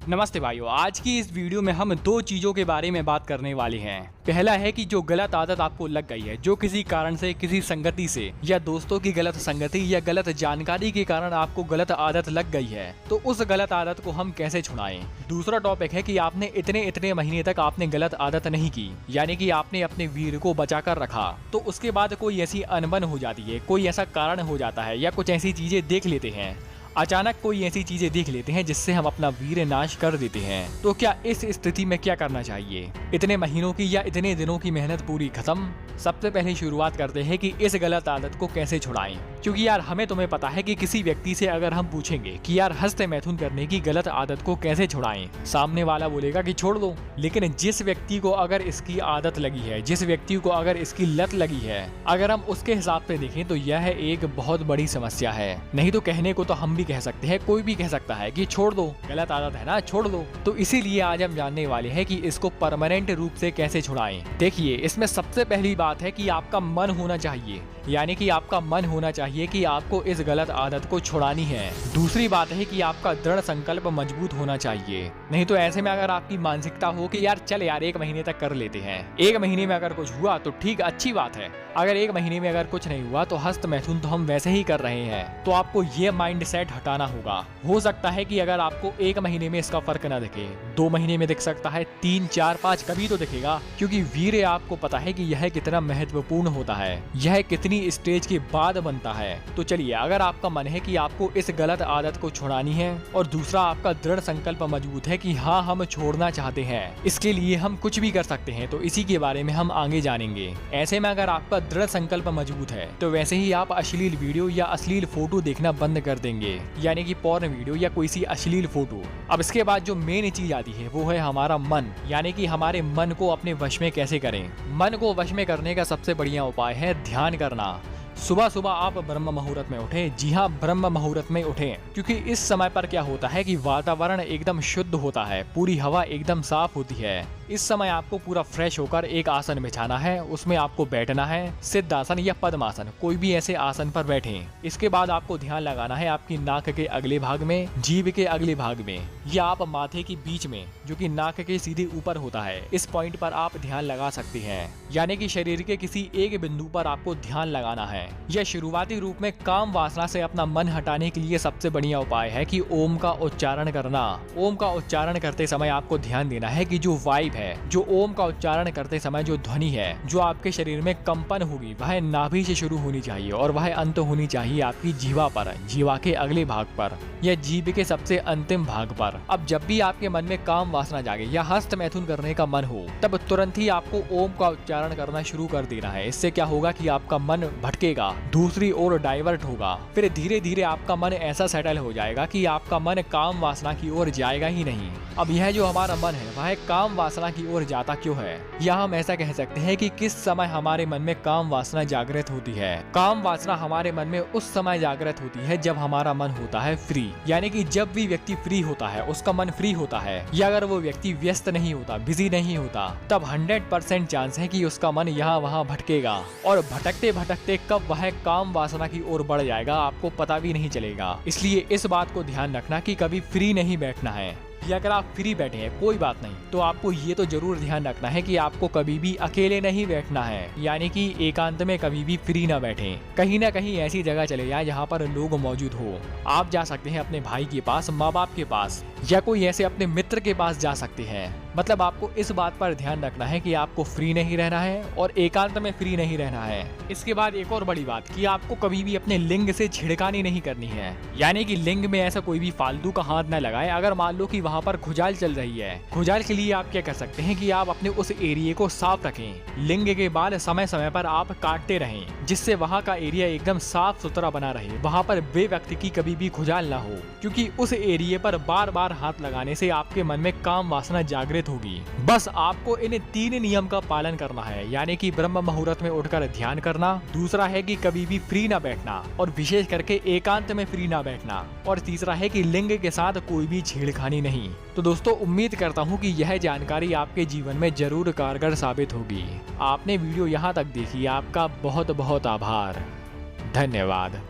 नमस्ते भाइयों, आज की इस वीडियो में हम दो चीज़ों के बारे में बात करने वाले हैं। पहला है कि जो गलत आदत आपको लग गई है, जो किसी कारण से, किसी संगति से या दोस्तों की गलत संगति या गलत जानकारी के कारण आपको गलत आदत लग गई है, तो उस गलत आदत को हम कैसे छुड़ाएं। दूसरा टॉपिक है कि आपने इतने महीने तक आपने गलत आदत नहीं की, यानी कि आपने अपने वीर को बचा कर रखा, तो उसके बाद कोई ऐसी अनबन हो जाती है, कोई ऐसा कारण हो जाता है या कुछ ऐसी चीजें देख लेते हैं, अचानक कोई ऐसी चीजें देख लेते हैं जिससे हम अपना वीर नाश कर देते हैं। तो क्या इस स्थिति में क्या करना चाहिए? इतने महीनों की या इतने दिनों की मेहनत पूरी खत्म। सबसे पहले शुरुआत करते हैं कि इस गलत आदत को कैसे छुड़ाएं। क्योंकि यार हमें तुम्हें पता है कि किसी व्यक्ति से अगर हम पूछेंगे कि यार हस्त मैथुन करने की गलत आदत को कैसे छुड़ाएं, सामने वाला बोलेगा कि छोड़ दो। लेकिन जिस व्यक्ति को अगर इसकी आदत लगी है, जिस व्यक्ति को अगर इसकी लत लगी है, अगर हम उसके हिसाब से देखें तो यह एक बहुत बड़ी समस्या है। नहीं तो कहने को तो हम भी कह सकते हैं, कोई भी कह सकता है कि छोड़ दो, गलत आदत है ना, छोड़ दो। तो इसीलिए आज हम जानने वाले हैं कि इसको परमानेंट रूप से कैसे छुड़ाएं। देखिए, इसमें सबसे पहली बात है कि आपका मन होना चाहिए, यानी कि आपका मन होना चाहिए कि आपको इस गलत आदत को छुड़ानी है। दूसरी बात है कि आपका दृढ़ संकल्प मजबूत होना चाहिए। नहीं तो ऐसे में अगर आपकी मानसिकता हो कि यार चल यार 1 महीने तक कर लेते हैं, 1 महीने में अगर कुछ हुआ तो ठीक, अच्छी बात है। अगर 1 महीने में अगर कुछ नहीं हुआ तो हस्त मैथुन तो हम वैसे ही कर रहे हैं। तो आपको ये माइंड सेट हटाना होगा। हो सकता है कि अगर आपको 1 महीने में इसका फर्क ना दिखे, 2 महीने में दिख सकता है, 3, 4, 5 कभी तो दिखेगा। क्योंकि वीर्य आपको पता है कि यह कितना महत्वपूर्ण होता है, यह कितनी स्टेज के बाद बनता है। तो चलिए, अगर आपका मन है कि आपको इस गलत आदत को छुड़ानी है और दूसरा आपका दृढ़ संकल्प मजबूत है कि हाँ हम छोड़ना चाहते हैं, इसके लिए हम कुछ भी कर सकते हैं, तो इसी के बारे में हम आगे जानेंगे। ऐसे में अगर आपका दृढ़ संकल्प मजबूत है तो वैसे ही आप अश्लील वीडियो या अश्लील फोटो देखना बंद कर देंगे, यानी कि पॉर्न वीडियो या कोई सी अश्लील फोटो। अब इसके बाद जो मेन चीज आती है वो है हमारा मन, यानी कि हमारे मन को अपने वश में कैसे करें। मन को वश में करने का सबसे बढ़िया उपाय है ध्यान करना। सुबह सुबह आप ब्रह्म मुहूर्त में उठें। जी हाँ, ब्रह्म मुहूर्त में उठें, क्योंकि इस समय पर क्या होता है कि वातावरण एकदम शुद्ध होता है, पूरी हवा एकदम साफ होती है। इस समय आपको पूरा फ्रेश होकर एक आसन बिछाना है, उसमें आपको बैठना है, सिद्धासन या पद्मासन, कोई भी ऐसे आसन पर बैठें। इसके बाद आपको ध्यान लगाना है आपकी नाक के अगले भाग में, जीभ के अगले भाग में, या आप माथे के बीच में, जो कि नाक के सीधे ऊपर होता है। इस पॉइंट पर आप ध्यान लगा सकते हैं, यानी कि शरीर के किसी एक बिंदु पर आपको ध्यान लगाना है। यह शुरुआती रूप में काम वासना से अपना मन हटाने के लिए सबसे बढ़िया उपाय है कि ओम का उच्चारण करना। ओम का उच्चारण करते समय आपको ध्यान देना है कि जो वाइब है, जो ओम का उच्चारण करते समय जो ध्वनि है, जो आपके शरीर में कंपन होगी, वह नाभि से शुरू होनी चाहिए और वह अंत होनी चाहिए आपकी जीवा पर, जीवा के अगले भाग पर या जीभ के सबसे अंतिम भाग पर। अब जब भी आपके मन में काम वासना जागे या हस्त मैथुन करने का मन हो, तब तुरंत ही आपको ओम का उच्चारण करना शुरू कर देना है। इससे क्या होगा कि आपका मन भटकेगा, दूसरी ओर डाइवर्ट होगा। फिर धीरे धीरे आपका मन ऐसा सेटल हो जाएगा कि आपका मन काम वासना की ओर जाएगा ही नहीं। अब यह जो हमारा मन है वह काम वासना की ओर जाता क्यों है, या हम ऐसा कह सकते हैं कि किस समय हमारे मन में काम वासना जागृत होती है। काम वासना हमारे मन में उस समय जागृत होती है जब हमारा मन होता है फ्री, यानी कि जब भी व्यक्ति फ्री होता है, उसका मन फ्री होता है, या अगर वो व्यक्ति व्यस्त नहीं होता, बिजी नहीं होता, तब 100% चांस है कि उसका मन यहाँ वहाँ भटकेगा और भटकते भटकते कब वह काम वासना की ओर बढ़ जाएगा आपको पता भी नहीं चलेगा। इसलिए इस बात को ध्यान रखना कि कभी फ्री नहीं बैठना है, या अगर आप फ्री बैठे हैं कोई बात नहीं, तो आपको ये तो जरूर ध्यान रखना है कि आपको कभी भी अकेले नहीं बैठना है, यानी कि एकांत में कभी भी फ्री ना बैठें। कहीं ना कहीं ऐसी जगह चले जाएं जहाँ पर लोग मौजूद हो। आप जा सकते हैं अपने भाई के पास, माँ बाप के पास, या कोई ऐसे अपने मित्र के पास जा सकते हैं। मतलब आपको इस बात पर ध्यान रखना है कि आपको फ्री नहीं रहना है और एकांत में फ्री नहीं रहना है। इसके बाद एक और बड़ी बात कि आपको कभी भी अपने लिंग से छिड़कानी नहीं करनी है, यानी कि लिंग में ऐसा कोई भी फालतू का हाथ न लगाए। अगर मान लो कि वहाँ पर खुजाल चल रही है, खुजाल के लिए आप क्या कर सकते हैं कि आप अपने उस एरिया को साफ रखें। लिंग के बाद समय समय पर आप काटते रहें, जिससे वहाँ का एरिया एकदम साफ सुथरा बना रहे, वहाँ पर बे व्यक्ति की कभी भी खुजाल ना हो। क्योंकि उस एरिया पर बार बार हाथ लगाने से आपके मन में काम वासना जागृत होगी। बस आपको इन 3 नियम का पालन करना है, यानी कि ब्रह्म मुहूर्त में उठकर ध्यान करना, दूसरा है कि कभी भी फ्री ना बैठना और विशेष करके एकांत में फ्री ना बैठना, और तीसरा है कि लिंग के साथ कोई भी छेड़खानी नहीं। तो दोस्तों, उम्मीद करता हूँ कि यह जानकारी आपके जीवन में जरूर कारगर साबित होगी। आपने वीडियो यहाँ तक देखी, आपका बहुत बहुत आभार, धन्यवाद।